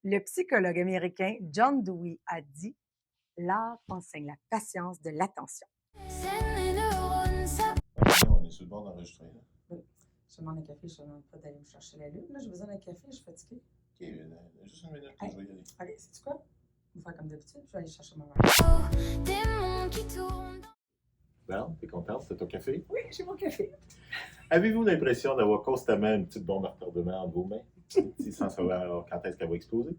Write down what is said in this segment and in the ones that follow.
Le psychologue américain John Dewey a dit: l'art enseigne la patience de l'attention. On est sur le bord d'enregistrer. Là. Oui. Je demande un café, je ne demande pas d'aller me chercher la lune. Là, j'ai besoin d'un café, je suis fatiguée. Ok, juste une minute, je vais y aller. Allez, sais-tu quoi? On va faire comme d'habitude, je vais aller chercher mon verre. Bon, t'es contente? C'est ton café? Oui, j'ai mon café. Avez-vous l'impression d'avoir constamment une petite bombe à retardement entre vos mains, sans savoir quand est-ce qu'elle va exploser?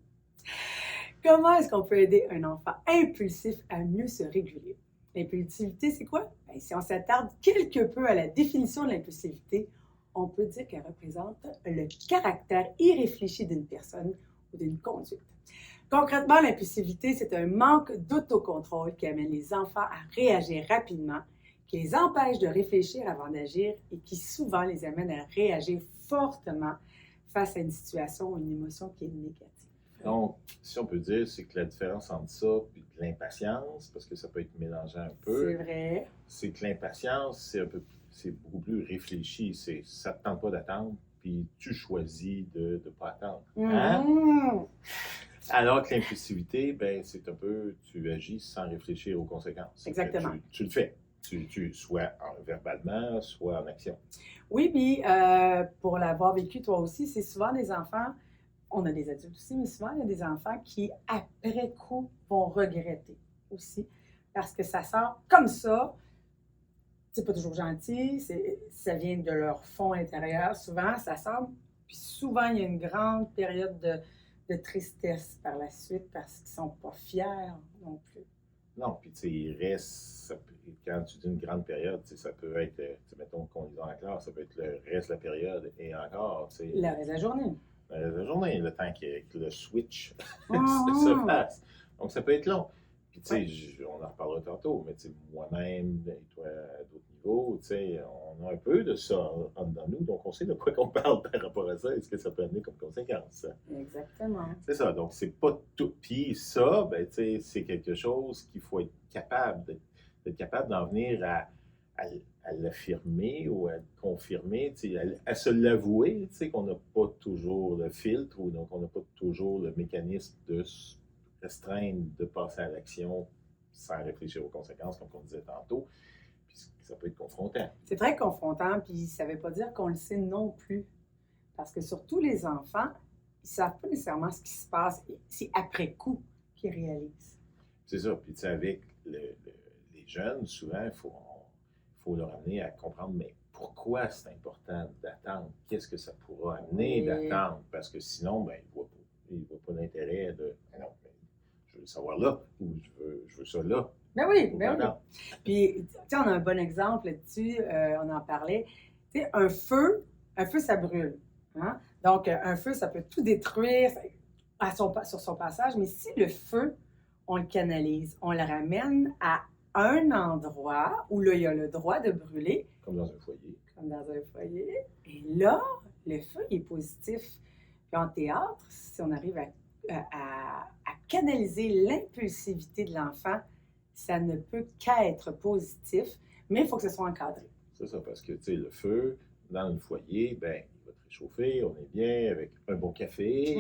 Comment est-ce qu'on peut aider un enfant impulsif à mieux se réguler? L'impulsivité, c'est quoi? Bien, si on s'attarde quelque peu à la définition de l'impulsivité, on peut dire qu'elle représente le caractère irréfléchi d'une personne ou d'une conduite. Concrètement, l'impulsivité, c'est un manque d'autocontrôle qui amène les enfants à réagir rapidement, qui les empêche de réfléchir avant d'agir et qui souvent les amène à réagir fortement face à une situation ou une émotion qui est négative. Donc, si on peut dire, c'est que la différence entre ça et l'impatience, parce que ça peut être mélangé un peu, C'est vrai. c'est que l'impatience, c'est beaucoup plus réfléchi. Ça ne te tente pas d'attendre, puis tu choisis de ne pas attendre. Hein? Mmh. Alors que l'impulsivité, ben, c'est un peu, tu agis sans réfléchir aux conséquences. Exactement. Tu le fais. Soit verbalement, soit en action. Oui, puis pour l'avoir vécu toi aussi, c'est souvent des enfants, on a des adultes aussi, mais souvent il y a des enfants qui, après coup, vont regretter aussi. Parce que ça sort comme ça, c'est pas toujours gentil, ça vient de leur fond intérieur, souvent ça sort, puis souvent il y a une grande période de tristesse par la suite parce qu'ils sont pas fiers non plus. Non, puis tu sais, il reste, quand tu dis une grande période, ça peut être, mettons qu'on est dans la classe, ça peut être le reste de la période et encore, tu sais. Le reste de la journée. Le reste de la journée, le temps que le switch Mm-hmm. se fasse. Donc ça peut être long. Puis tu sais, Ouais. on en reparlera tantôt, mais tu sais, moi-même et toi à d'autres niveaux, tu sais, on a un peu de ça en dedans nous, donc on sait de quoi qu'on parle par rapport à ça et ce que ça peut amener comme conséquence. Exactement. C'est ça, donc c'est pas tout. Puis ça, ben, tu sais, c'est quelque chose qu'il faut être capable d'être capable d'en venir à l'affirmer ou à confirmer, tu sais, à se l'avouer, tu sais, qu'on n'a pas toujours le filtre ou donc on n'a pas toujours le mécanisme de se restreindre, de passer à l'action sans réfléchir aux conséquences, comme on disait tantôt. Puis ça peut être confrontant. C'est très confrontant, puis ça ne veut pas dire qu'on le sait non plus. Parce que surtout les enfants, ils ne savent pas nécessairement ce qui se passe. C'est après coup qu'ils réalisent. C'est ça. Puis tu sais, avec les jeunes, souvent, il faut leur amener à comprendre, mais pourquoi c'est important d'attendre? Qu'est-ce que ça pourra amener d'attendre? Parce que sinon, ben, il ne voit pas l'intérêt de, ben non, mais je veux le savoir là, ou je veux ça là. Ben oui, ben oui. Puis, tu sais, on a un bon exemple là-dessus, on en parlait. Tu sais, un feu, ça brûle. Hein? Donc, un feu, ça peut tout détruire sur son passage, mais si le feu, on le canalise, on le ramène à un endroit où là, il y a le droit de brûler. Comme dans un foyer. Comme dans un foyer. Et là, le feu est positif. Puis en théâtre, si on arrive à canaliser l'impulsivité de l'enfant, ça ne peut qu'être positif, mais il faut que ce soit encadré. C'est ça, parce que, tu sais, le feu, dans le foyer, ben, il va te réchauffer, on est bien, avec un bon café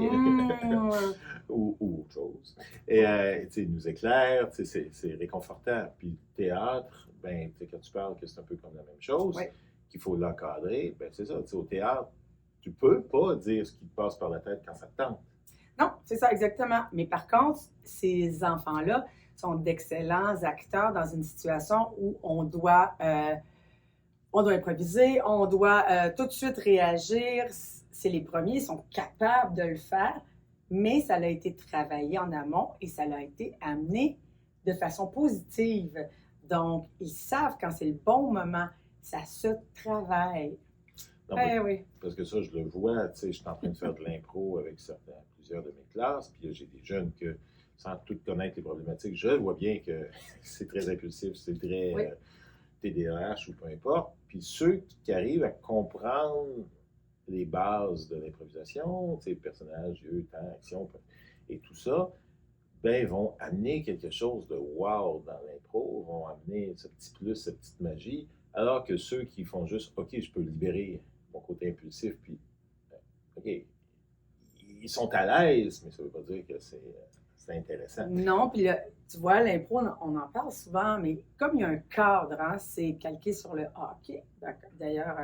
ou autre chose. Et, tu sais, il nous éclaire, tu sais, c'est réconfortant. Puis, le théâtre, ben, tu sais, quand tu parles que c'est un peu comme la même chose, ouais. Qu'il faut l'encadrer, ben, c'est ça, tu sais, au théâtre, tu peux pas dire ce qui te passe par la tête quand ça te tente. Non, c'est ça, exactement. Mais par contre, ces enfants-là sont d'excellents acteurs dans une situation où on doit improviser, on doit tout de suite réagir. C'est les premiers, ils sont capables de le faire, mais ça a été travaillé en amont et ça a été amené de façon positive. Donc, ils savent quand c'est le bon moment. Ça se travaille. Non, oui. Parce que ça, je le vois, tu sais, je suis en train de faire de l'impro avec plusieurs de mes classes, puis j'ai des jeunes que, sans tout connaître les problématiques, je vois bien que c'est très impulsif, c'est très TDAH ou peu importe. Puis ceux qui arrivent à comprendre les bases de l'improvisation, tu sais, personnage, yeux, temps, action, et tout ça, ben, vont amener quelque chose de wow dans l'impro, vont amener ce petit plus, cette petite magie, alors que ceux qui font juste, OK, je peux libérer mon côté impulsif, puis, OK, ils sont à l'aise, mais ça ne veut pas dire que c'est intéressant. Non, puis là, tu vois, l'impro, on en parle souvent, mais comme il y a un cadre, hein, c'est calqué sur le hockey. D'ailleurs,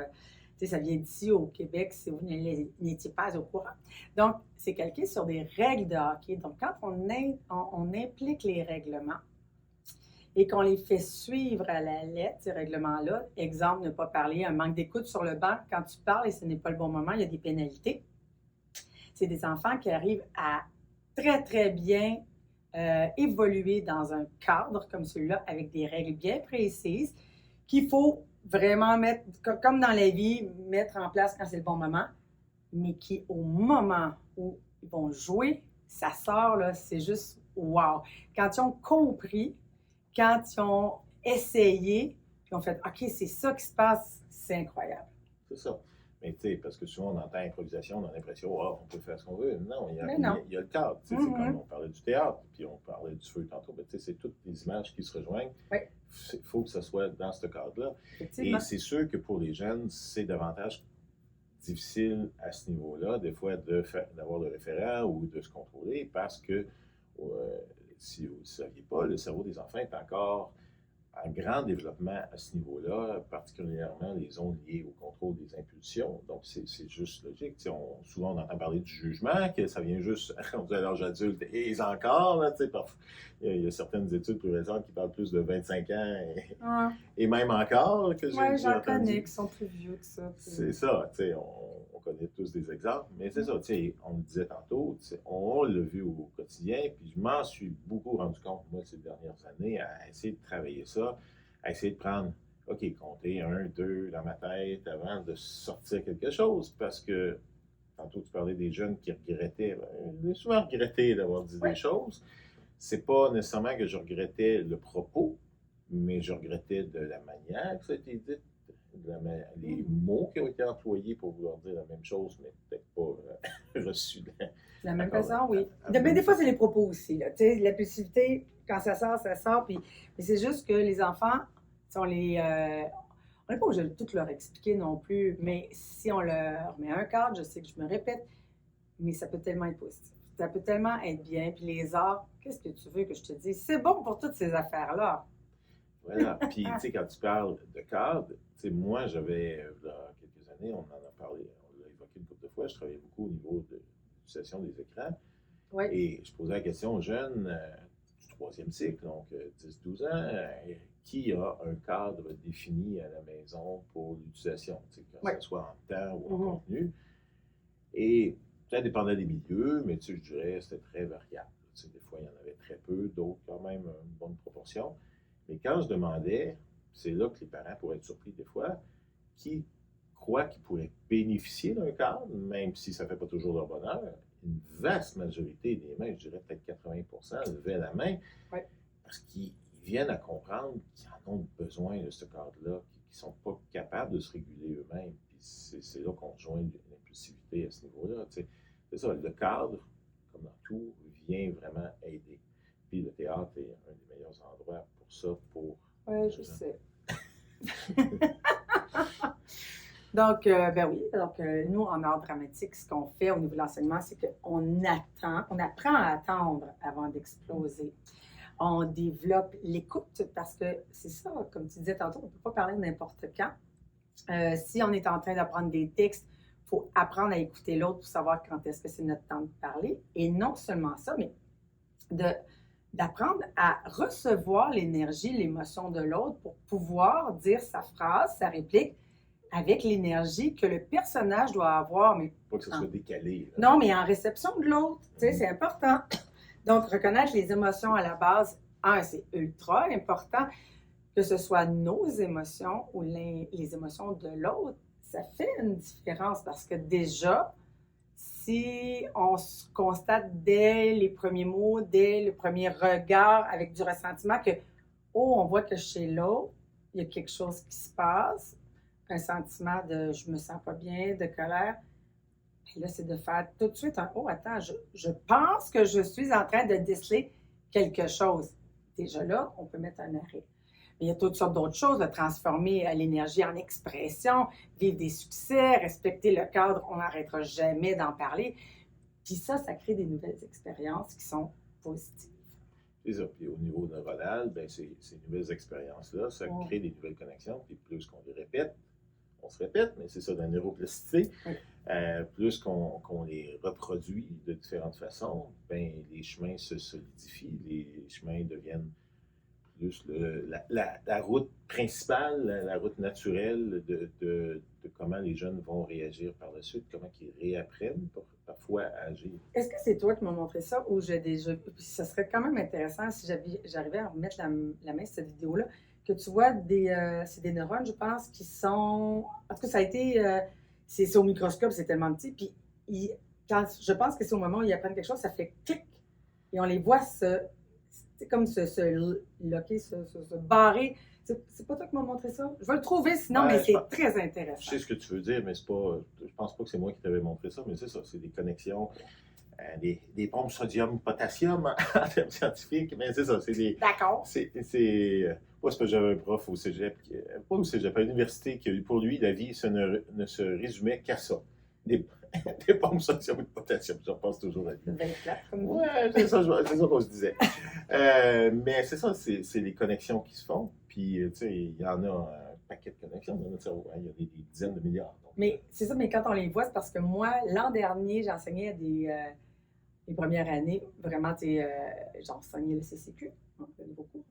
tu sais, ça vient d'ici au Québec, si vous n'étiez pas au courant. Donc, c'est calqué sur des règles de hockey. Donc, quand on implique les règlements et qu'on les fait suivre à la lettre, ces règlements-là, exemple, ne pas parler, un manque d'écoute sur le banc, quand tu parles et ce n'est pas le bon moment, il y a des pénalités. C'est des enfants qui arrivent à très, très bien évoluer dans un cadre comme celui-là, avec des règles bien précises, qu'il faut vraiment mettre, comme dans la vie, mettre en place quand c'est le bon moment, mais qui, au moment où ils vont jouer, ça sort, là, c'est juste wow! Quand ils ont compris, quand ils ont essayé, puis ont fait « OK, c'est ça qui se passe », c'est incroyable. C'est ça. Mais tu sais, parce que souvent on entend improvisation, on a l'impression, oh, on peut faire ce qu'on veut. Non, il y a le cadre. C'est comme on parlait du théâtre, puis on parlait du feu tantôt. Mais tu sais, c'est toutes les images qui se rejoignent. Oui. Il faut que ça soit dans ce cadre-là. Et c'est sûr que pour les jeunes, c'est davantage difficile à ce niveau-là, des fois, d'avoir le référent ou de se contrôler, parce que si vous ne saviez pas, le cerveau des enfants est encore en grand développement à ce niveau-là, particulièrement les zones liées au contrôle des impulsions. Donc, c'est juste logique. Souvent, on entend parler du jugement, que ça vient juste rendu à l'âge adulte. Et encore, là, il y a certaines études plus récentes qui parlent plus de 25 ans et même encore. Oui, j'en connais qui sont plus vieux que ça. C'est ça, on connaît tous des exemples, mais c'est ça, on le disait tantôt, on l'a vu au quotidien, puis je m'en suis beaucoup rendu compte, moi, ces dernières années, à essayer de travailler ça, à essayer de prendre, OK, compter 1, 2 dans ma tête avant de sortir quelque chose, parce que, tantôt tu parlais des jeunes qui regrettaient, j'ai souvent regretté d'avoir dit des choses. C'est pas nécessairement que je regrettais le propos, mais je regrettais de la manière que ça a été dit, les mots qui ont été employés pour vouloir dire la même chose, mais peut-être pas reçus de la même façon, oui. Mais des fois, c'est les propos aussi. L'impulsivité, quand ça sort, ça sort. Puis, mais c'est juste que les enfants, on n'est pas obligé de tout leur expliquer non plus, mais si on leur met un cadre, je sais que je me répète, mais ça peut tellement être positif. Ça peut tellement être bien. Puis les arts, qu'est-ce que tu veux que je te dise? C'est bon pour toutes ces affaires-là. Voilà. Puis, tu sais, quand tu parles de cadre, tu sais, moi, j'avais, il y a quelques années, on en a parlé, on l'a évoqué une couple de fois, je travaillais beaucoup au niveau de l'utilisation des écrans. Oui. Et je posais la question aux jeunes du troisième cycle, donc 10-12 ans, qui a un cadre défini à la maison pour l'utilisation, que ce soit en temps ou en contenu. Et ça dépendait des milieux, mais tu sais, je dirais c'était très variable. Tu sais, des fois, il y en avait très peu, d'autres quand même une bonne proportion. Mais quand je demandais, c'est là que les parents pourraient être surpris des fois, qui croient qu'ils pourraient bénéficier d'un cadre, même si ça ne fait pas toujours leur bonheur, une vaste majorité des mains, je dirais peut-être 80%, levaient la main, parce qu'ils viennent à comprendre qu'ils en ont besoin de ce cadre-là, qu'ils ne sont pas capables de se réguler eux-mêmes. Puis c'est là qu'on rejoint l'impulsivité à ce niveau-là. Tu sais. C'est ça, le cadre, comme dans tout, vient vraiment aider. Puis le théâtre est un des meilleurs endroits pour ça, pour... Oui, je sais. Donc, ben oui, donc nous, en art dramatique, ce qu'on fait au niveau de l'enseignement, c'est qu'on apprend à attendre avant d'exploser. On développe l'écoute parce que c'est ça, comme tu disais tantôt, on ne peut pas parler n'importe quand. Si on est en train d'apprendre des textes, il faut apprendre à écouter l'autre pour savoir quand est-ce que c'est notre temps de parler. Et non seulement ça, mais d'apprendre à recevoir l'énergie, l'émotion de l'autre pour pouvoir dire sa phrase, sa réplique, avec l'énergie que le personnage doit avoir. Mais pas que ce soit décalé. Là. Non, mais en réception de l'autre. Tu sais, c'est important. Donc, reconnaître les émotions à la base, c'est ultra important. Que ce soit nos émotions ou les émotions de l'autre, ça fait une différence parce que déjà, si on se constate dès les premiers mots, dès le premier regard, avec du ressentiment que, on voit que chez l'autre, il y a quelque chose qui se passe, un sentiment de je me sens pas bien, de colère. Puis là, c'est de faire tout de suite attends, je pense que je suis en train de déceler quelque chose. Déjà là, on peut mettre un arrêt. Mais il y a toutes sortes d'autres choses, de transformer l'énergie en expression, vivre des succès, respecter le cadre, on n'arrêtera jamais d'en parler. Puis ça crée des nouvelles expériences qui sont positives. C'est ça. Puis au niveau neuronal, ben ces nouvelles expériences-là, ça crée des nouvelles connexions. Puis plus qu'on les répète, on se répète, mais c'est ça dans la neuroplasticité. Plus qu'on les reproduit de différentes façons, ben les chemins se solidifient, les chemins deviennent plus la route principale, la route naturelle de comment les jeunes vont réagir par la suite, comment ils réapprennent parfois à agir. Est-ce que c'est toi qui m'as montré ça ou j'ai déjà... Puis ça serait quand même intéressant si j'arrivais à remettre la main sur cette vidéo-là, que tu vois c'est des neurones, je pense, qui sont... En tout cas, ça a été... c'est au microscope, c'est tellement petit, puis je pense que c'est au moment où ils apprennent quelque chose, ça fait clic, et on les voit c'est comme se loquer, se barrer. C'est pas toi qui m'as montré ça? Je vais le trouver sinon, mais c'est très intéressant. Je sais ce que tu veux dire, mais c'est pas. Je pense pas que c'est moi qui t'avais montré ça, mais c'est ça, c'est des connexions, des pompes sodium-potassium en termes scientifiques, mais c'est ça, c'est des. D'accord. Moi, c'est parce que j'avais un prof au cégep, pas au cégep, à l'université, qui, pour lui, la vie ne se résumait qu'à ça. Des pompes sodium et de potassium, je pense toujours à lui. Ouais, c'est ça qu'on se disait. Mais c'est ça, c'est les connexions qui se font. Puis, tu sais, il y en a un paquet de connexions dans notre cerveau. Il y a des dizaines de milliards. Donc. Mais c'est ça, mais quand on les voit, c'est parce que moi, l'an dernier, j'enseignais les premières années, vraiment, j'enseignais le CCQ, le niveau cours.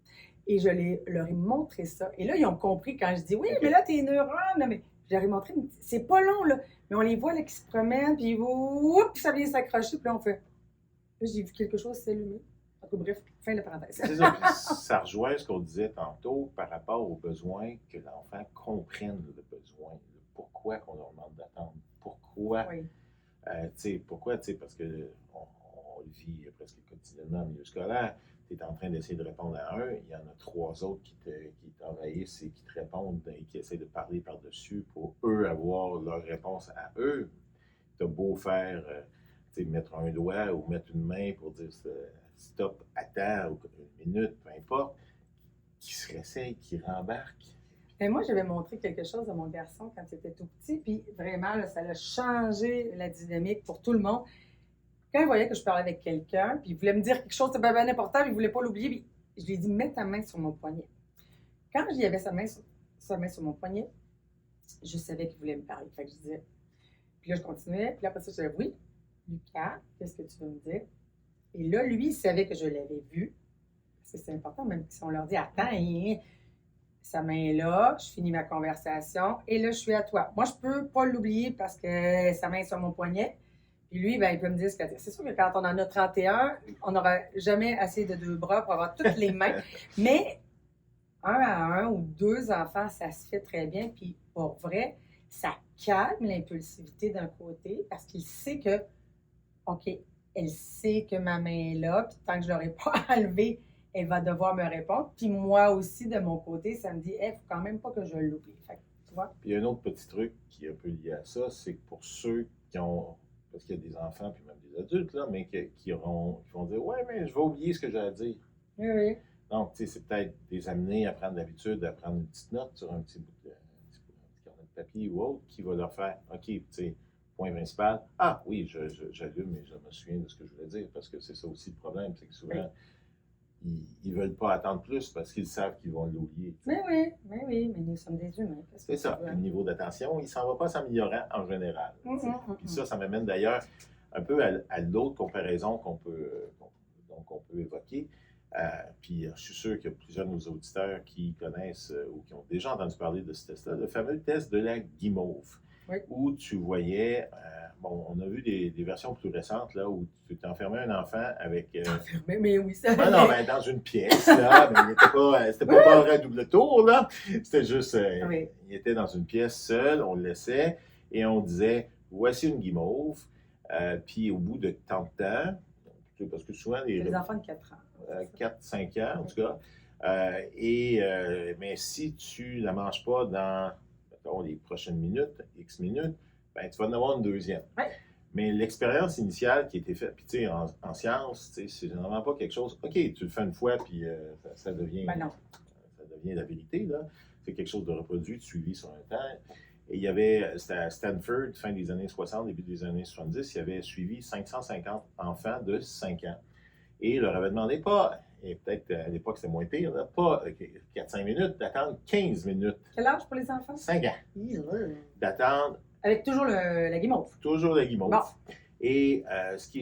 Et leur ai montré ça. Et là, ils ont compris quand je dis, oui, mais là, tes neurones, mais je leur ai montré, c'est pas long, là. Mais on les voit, là, qui se promènent, puis oups, ça vient s'accrocher, puis là, on fait, là, j'ai vu quelque chose s'allumer. Bref, fin de parenthèse. C'est ça, ça rejoint ce qu'on disait tantôt par rapport au besoin que l'enfant comprenne le besoin, le pourquoi qu'on leur demande d'attendre, pourquoi, oui. Pourquoi, parce qu'on le vit presque quotidiennement en milieu scolaire, tu es en train d'essayer de répondre à un, il y en a 3 autres qui t'envahissent et qui te répondent et qui essaient de parler par-dessus pour eux avoir leur réponse à eux. Tu as beau faire, mettre un doigt ou mettre une main pour dire stop, attends, ou une minute, peu importe, qui se réessaye, qui rembarque. Et moi, j'avais montré quelque chose à mon garçon quand il était tout petit, puis vraiment, là, ça a changé la dynamique pour tout le monde. Quand il voyait que je parlais avec quelqu'un, puis il voulait me dire quelque chose de bien important, puis il ne voulait pas l'oublier, puis je lui ai dit, mets ta main sur mon poignet. Quand il avait sa main sur mon poignet, je savais qu'il voulait me parler. Fait que je disais, puis là, je continuais, puis là, après ça, je disais, oui, Lucas, qu'est-ce que tu veux me dire? Et là, lui, il savait que je l'avais vu, parce que c'est important, même si on leur dit, attends, sa main est là, je finis ma conversation, et là, je suis à toi. Moi, je ne peux pas l'oublier parce que sa main est sur mon poignet. Puis lui, ben, il peut me dire ce que c'est sûr que quand on en a 31, on n'aura jamais assez de 2 bras pour avoir toutes les mains. Mais 1 à 1 ou 2 enfants, ça se fait très bien. Puis pour vrai, ça calme l'impulsivité d'un côté parce qu'il sait que, OK, elle sait que ma main est là, puis tant que je ne l'aurai pas enlevée, elle va devoir me répondre. Puis moi aussi, de mon côté, ça me dit, il ne faut quand même pas que je l'oublie. Fait que, tu vois? Puis il y a un autre petit truc qui est un peu lié à ça, c'est que pour ceux qui ont, parce qu'il y a des enfants, puis même des adultes, là, mais qui vont dire, ouais, mais je vais oublier ce que j'ai à dire. Oui, oui. Donc, tu sais, c'est peut-être des amener à prendre l'habitude, à prendre une petite note sur un petit bout de carnet de papier ou autre, qui va leur faire, OK, tu sais, point principal, ah oui, j'allume et je me souviens de ce que je voulais dire, parce que c'est ça aussi le problème, c'est que souvent, ils ne veulent pas attendre plus parce qu'ils savent qu'ils vont l'oublier. Mais oui, mais nous sommes des humains. C'est ça. Le niveau d'attention, il ne s'en va pas s'améliorant en général. Puis ça m'amène d'ailleurs un peu à l'autre comparaison qu'on peut évoquer. Puis je suis sûr qu'il y a plusieurs de nos auditeurs qui connaissent ou qui ont déjà entendu parler de ce test-là, le fameux test de la guimauve, où tu voyais, on a vu des versions plus récentes, là, où tu t'enfermais un enfant avec... mais oui, ça... non, mais dans une pièce, là, mais c'était pas un double tour, là, c'était juste, il était dans une pièce seul, on le laissait, et on disait, voici une guimauve, puis au bout de tant de temps, parce que souvent... Les enfants de 4 ans. 4-5 ans, en tout cas, mais si tu ne la manges pas dans les prochaines minutes, X minutes, ben, tu vas en avoir une deuxième. Ouais. Mais l'expérience initiale qui a été faite, puis tu sais, en science, c'est généralement pas quelque chose, OK, tu le fais une fois, puis ça devient, ben non. Ça devient la vérité, là. C'est quelque chose de reproduit, de suivi sur un temps. Et il y avait, c'était à Stanford, fin des années 60, début des années 70, il y avait suivi 550 enfants de 5 ans. Et leur avait demandé pas, et peut-être à l'époque c'était moins pire, là, pas 4-5 minutes, d'attendre 15 minutes. Quel âge pour les enfants? 5 ans. D'attendre. Avec toujours la guimauve. Toujours la guimauve. Bon. Et ce qui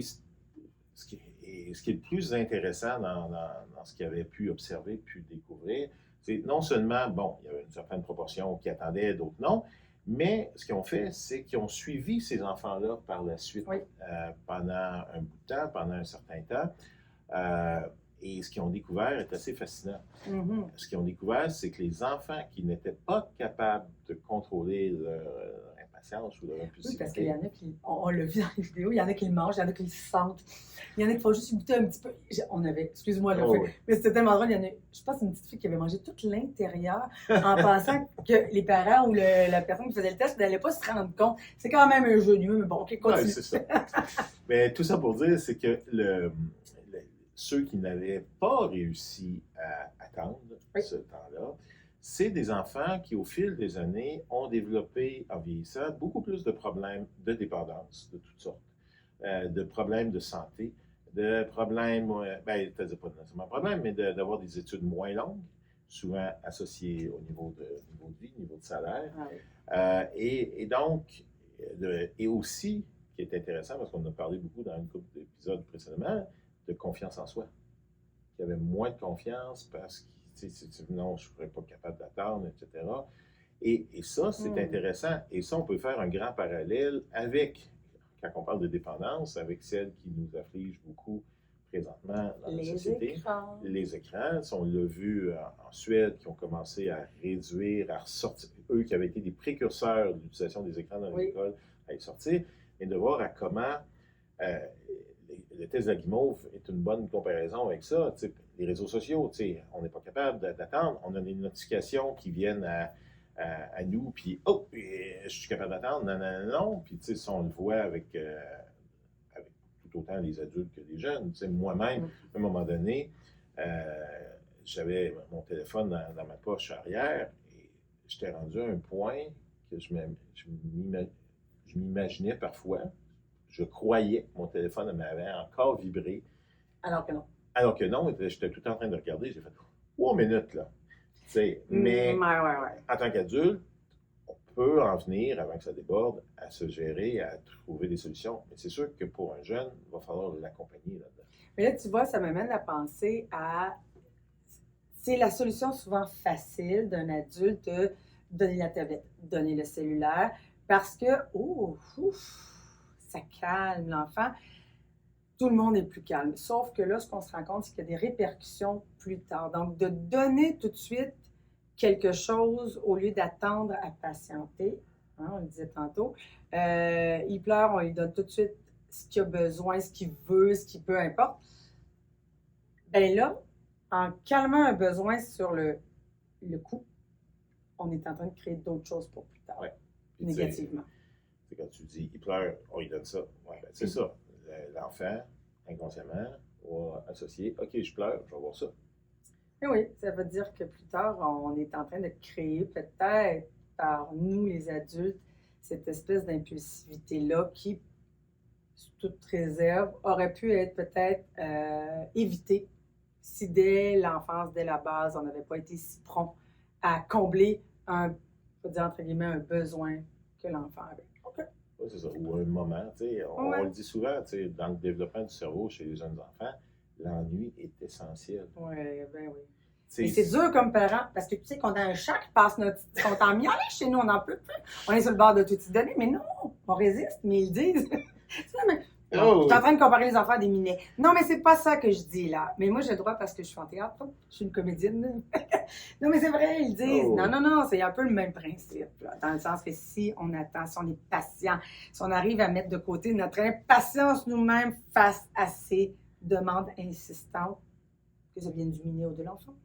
est le plus intéressant dans ce qu'ils avaient pu observer, pu découvrir, c'est non seulement, bon, il y avait une certaine proportion qui attendaient, d'autres non, mais ce qu'ils ont fait, c'est qu'ils ont suivi ces enfants-là par la suite, Oui. pendant un bout de temps, pendant un certain temps. Et ce qu'ils ont découvert est assez fascinant. Mm-hmm. Ce qu'ils ont découvert, c'est que les enfants qui n'étaient pas capables de contrôler leur impatience ou leur impulsivité. Oui, parce qu'il y en a qui, on l'a vu dans les vidéos, il y en a qui le mangent, il y en a qui le sentent. Il y en a qui font juste goûter un petit peu. On avait, excuse-moi, là, mais c'était tellement drôle. Il y en a, je pense, une petite fille qui avait mangé tout l'intérieur en pensant que les parents ou la personne qui faisait le test n'allait pas se rendre compte. C'est quand même ingénieux, mais bon, OK, continue. Ouais, c'est ça. Mais tout ça pour dire, c'est que ceux qui n'avaient pas réussi à attendre ce temps-là, c'est des enfants qui, au fil des années, ont développé, en vieillissant, beaucoup plus de problèmes de dépendance de toutes sortes, de problèmes de santé, de problèmes, c'est-à-dire pas nécessairement problème, mais d'avoir des études moins longues, souvent associées au niveau de vie, niveau de salaire. Ah oui. Et donc, et aussi, qui est intéressant, parce qu'on a parlé beaucoup dans une couple d'épisodes précédemment, de confiance en soi. Qui avait moins de confiance parce que non, je ne serais pas capable d'attendre, etc. Et ça, c'est intéressant. Et ça, on peut faire un grand parallèle avec, quand on parle de dépendance, avec celle qui nous afflige beaucoup présentement dans la société. Écrans. Les écrans. On l'a vu en Suède, qui ont commencé à réduire, à ressortir, eux qui avaient été des précurseurs de l'utilisation des écrans dans l'école, à y sortir, et de voir à comment le test de la guimauve est une bonne comparaison avec ça. T'sais, les réseaux sociaux, on n'est pas capable d'attendre. On a des notifications qui viennent à nous, puis oh, je suis capable d'attendre. Non. Puis on le voit avec tout autant les adultes que les jeunes. Moi-même, à un moment donné, j'avais mon téléphone dans ma poche arrière et j'étais rendu à un point que je m'imaginais parfois. Je croyais que mon téléphone m'avait encore vibré. Alors que non. Alors que non, j'étais tout en train de regarder. J'ai fait 3 minutes, là. Mais en tant qu'adulte, on peut en venir, avant que ça déborde, à se gérer, à trouver des solutions. Mais c'est sûr que pour un jeune, il va falloir l'accompagner là-dedans. Mais là, tu vois, ça m'amène à penser à... C'est la solution souvent facile d'un adulte de donner la tablette, donner le cellulaire, parce que, ça calme l'enfant. Tout le monde est plus calme. Sauf que là, ce qu'on se rend compte, c'est qu'il y a des répercussions plus tard. Donc, de donner tout de suite quelque chose au lieu d'attendre à patienter, on le disait tantôt, il pleure, on lui donne tout de suite ce qu'il a besoin, ce qu'il veut, ce qu'il peut, importe. Bien là, en calmant un besoin sur le coup, on est en train de créer d'autres choses pour plus tard, négativement. Quand tu dis, il pleure, on lui donne ça. C'est ça. L'enfant, inconsciemment, va associer, OK, je pleure, je vais voir ça. Et oui, ça veut dire que plus tard, on est en train de créer peut-être par nous, les adultes, cette espèce d'impulsivité-là qui, sous toute réserve, aurait pu être peut-être évitée si dès l'enfance, dès la base, on n'avait pas été si prompt à combler on peut dire entre guillemets, un besoin que l'enfant avait. Oui, c'est ça. Ou un moment, on le dit souvent, dans le développement du cerveau chez les jeunes enfants, l'ennui est essentiel. Oui, ben oui. Et c'est dur comme parent, parce que tu sais qu'on a un chat qui passe notre son temps mieux. Allez, chez nous, on n'en peut plus. On est sur le bord de tout y donner, mais non, on résiste, mais ils disent. Je suis en train de comparer les enfants à des minets. Non, mais c'est pas ça que je dis là. Mais moi, j'ai le droit parce que je suis en théâtre. Je suis une comédienne. Non, mais c'est vrai, ils disent. Non, c'est un peu le même principe. Là, dans le sens que si on attend, si on est patient, si on arrive à mettre de côté notre impatience nous-mêmes face à ces demandes insistantes, que ça vienne du minet ou de l'enfant.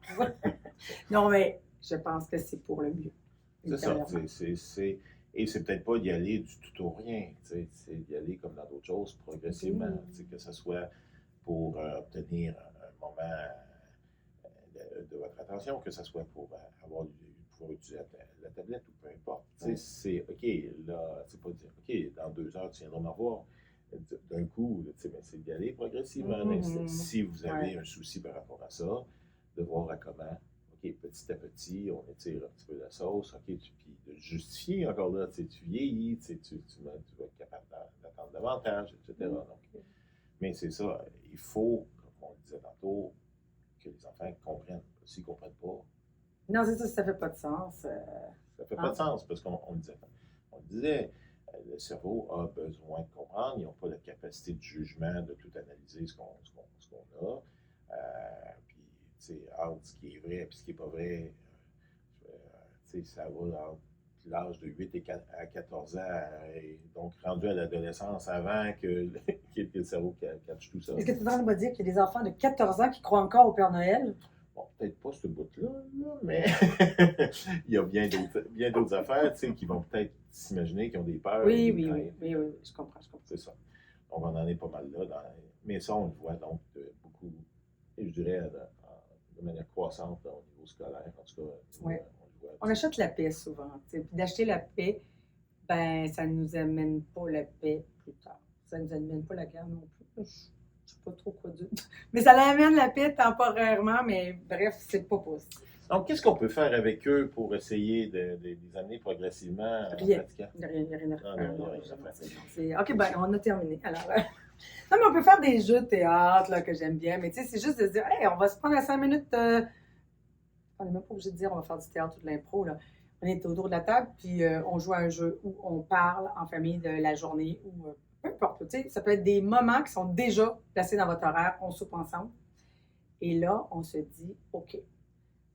Non, mais je pense que c'est pour le mieux. C'est ça. Et c'est peut-être pas d'y aller du tout au rien, c'est d'y aller comme dans d'autres choses, progressivement, que ce soit pour obtenir un moment de votre attention, que ce soit pour avoir du pouvoir utiliser la tablette ou peu importe. C'est OK, là, c'est pas dire OK, dans 2 heures, tu viendras me revoir. D'un coup, c'est d'y aller progressivement. Si vous avez un souci par rapport à ça, de voir à comment, OK, petit à petit, on étire un petit peu la sauce, OK, puis de justifier encore là, tu vieillis, tu vas être capable d'attendre davantage, etc. Donc, mais c'est ça, il faut, comme on le disait tantôt, que les enfants comprennent. S'ils ne comprennent pas. Non, c'est ça fait pas de sens. Ça ne fait pas de sens parce qu'on le disait, le cerveau a besoin de comprendre. Ils n'ont pas la capacité de jugement de tout analyser ce qu'on a. Puis, tu sais, entre ce qui est vrai et ce qui n'est pas vrai, tu sais, ça va entre l'âge de 8 à 14 ans, et donc rendu à l'adolescence avant que le cerveau catch tout ça. Est-ce que tu es en train de me dire qu'il y a des enfants de 14 ans qui croient encore au Père Noël? Bon, peut-être pas ce bout-là, mais il y a bien d'autres affaires, tu sais, qui vont peut-être s'imaginer qu'ils ont des peurs. Oui, je comprends. C'est ça. Donc, on en est pas mal là. Mais ça, on le voit donc beaucoup, et je dirais de manière croissante là, au niveau scolaire. En tout cas, oui. On le voit. On achète la paix souvent. Puis d'acheter la paix, ben ça ne nous amène pas la paix plus tard. Ça ne nous amène pas la guerre non plus. Je ne sais pas trop quoi dire. Mais ça l'amène la paix temporairement, mais bref, c'est pas possible. Donc, qu'est-ce qu'on peut faire avec eux pour essayer de les amener progressivement en pratiquant? Il n'y a rien à faire. Non. OK, ben on a terminé. Alors, non, mais on peut faire des jeux de théâtre là, que j'aime bien, mais tu sais, c'est juste de se dire, hey, on va se prendre à 5 minutes. On n'est même pas obligé de dire on va faire du théâtre ou de l'impro. Là. On est autour de la table, puis on joue à un jeu où on parle en famille de la journée ou peu importe. Tu sais, ça peut être des moments qui sont déjà placés dans votre horaire, on soupe ensemble. Et là, on se dit, OK,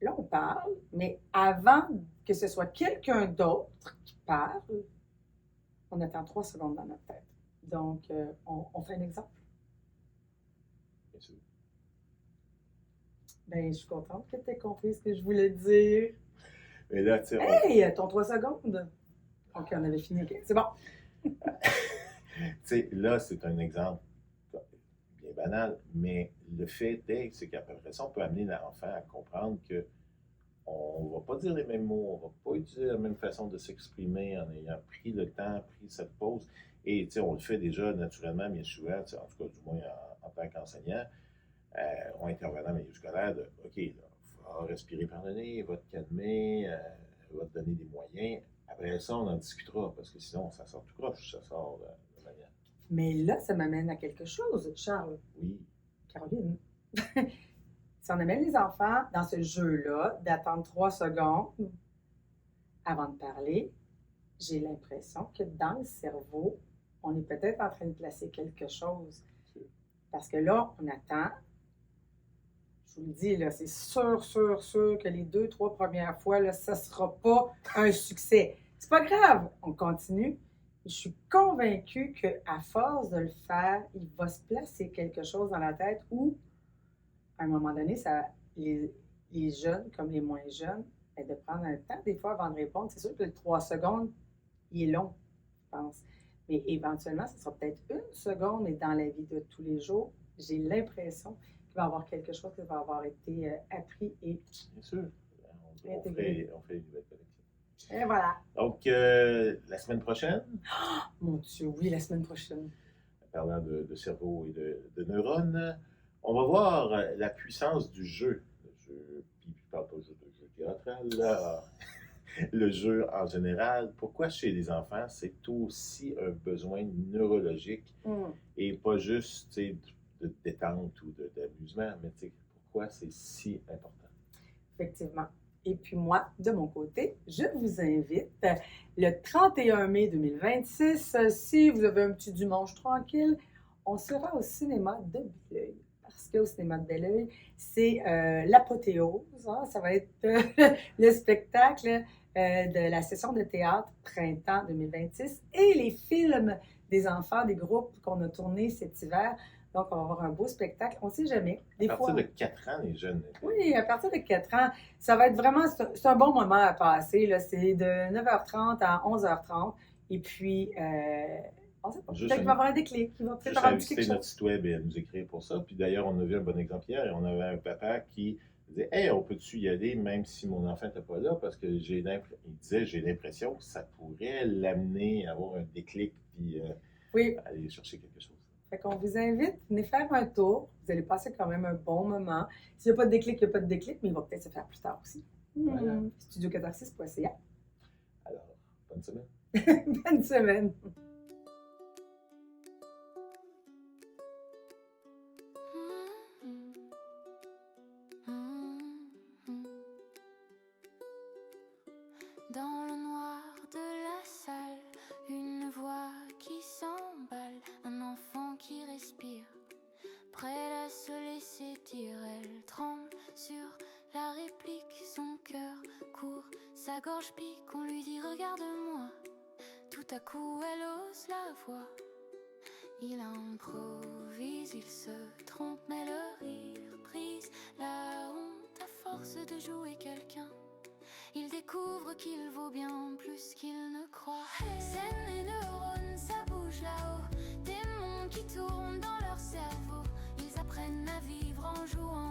là, on parle, mais avant que ce soit quelqu'un d'autre qui parle, on attend 3 secondes dans notre tête. Donc, on fait un exemple. Bien sûr. Ben, je suis contente que tu aies compris ce que je voulais dire. Mais là, tu sais. Hey, ton 3 secondes. OK, on avait fini. OK, c'est bon. Tu sais, là, c'est un exemple bien banal, mais le fait est, c'est qu'après ça, on peut amener l'enfant à comprendre que on ne va pas dire les mêmes mots, on ne va pas utiliser la même façon de s'exprimer en ayant pris le temps, pris cette pause. Et tu sais, on le fait déjà naturellement, bien souvent, en tout cas, du moins en tant qu'enseignant, ou intervenant en milieu scolaire, de OK, là, il va respirer par le nez, il va te calmer, il va te donner des moyens. Après ça, on en discutera, parce que sinon, ça sort tout croche, ça sort de manière. Mais là, ça m'amène à quelque chose, Charles. Oui. Caroline. Si on amène les enfants dans ce jeu-là, d'attendre 3 secondes avant de parler, j'ai l'impression que dans le cerveau, on est peut-être en train de placer quelque chose. Parce que là, on attend. Je vous le dis, là, c'est sûr que les 2-3 premières fois, là, ça ne sera pas un succès. C'est pas grave, on continue. Je suis convaincue qu'à force de le faire, il va se placer quelque chose dans la tête où, à un moment donné, les jeunes comme les moins jeunes, de prendre un temps des fois avant de répondre. C'est sûr que le 3 secondes, il est long, je pense. Mais éventuellement, ce sera peut-être 1 seconde, mais dans la vie de tous les jours, j'ai l'impression qu'il va y avoir quelque chose qui va avoir été appris et bien sûr. On fait une nouvelle connexion. Et voilà. Donc, la semaine prochaine. Oh, mon Dieu, oui, la semaine prochaine. Parlant de cerveau et de neurones, on va voir la puissance du jeu. Puis je ne parle pas juste de jeu théâtral, là. Le jeu en général. Pourquoi chez les enfants, c'est aussi un besoin neurologique et pas juste de détente ou d'amusement, mais pourquoi c'est si important? Effectivement. Et puis moi, de mon côté, je vous invite le 31 mai 2026, si vous avez un petit dimanche tranquille, on sera au cinéma de Belleuil. Parce qu'au cinéma de Belleuil, c'est l'apothéose. Hein? Ça va être le spectacle de la session de théâtre printemps 2026 et les films des enfants, des groupes qu'on a tournés cet hiver. Donc, on va avoir un beau spectacle. On ne sait jamais. À partir de 4 ans, les jeunes. Oui, à partir de 4 ans. Ça va être vraiment, c'est un bon moment à passer. Là. C'est de 9h30 à 11h30. Et puis, on ne sait pas. Peut-être qu'il va y avoir un déclic. Qui va peut-être avoir visiter notre site web et à nous écrire pour ça. Puis d'ailleurs, on a vu un bon exemple hier et on avait un papa qui Il disait, hey, on peut-tu y aller même si mon enfant n'était pas là? Parce que il disait, j'ai l'impression que ça pourrait l'amener à avoir un déclic puis Oui, aller chercher quelque chose. fait qu'on vous invite, venez faire un tour. Vous allez passer quand même un bon moment. S'il n'y a pas de déclic, il n'y a pas de déclic, mais il va peut-être se faire plus tard aussi. Voilà. Studiocatharsis.ca. Alors, bonne semaine. Bonne semaine! Dans le noir de la salle, une voix qui s'emballe, un enfant qui respire, prêt à se laisser dire. Elle tremble sur la réplique, son cœur court, sa gorge pique, on lui dit regarde-moi. Tout à coup elle ose la voix, il improvise, il se trompe, mais le rire brise la honte à force de jouer quelqu'un. Il découvre qu'il vaut bien plus qu'il ne croit. Scènes et neurones, ça bouge là-haut. Démons qui tournent dans leur cerveau. Ils apprennent à vivre en jouant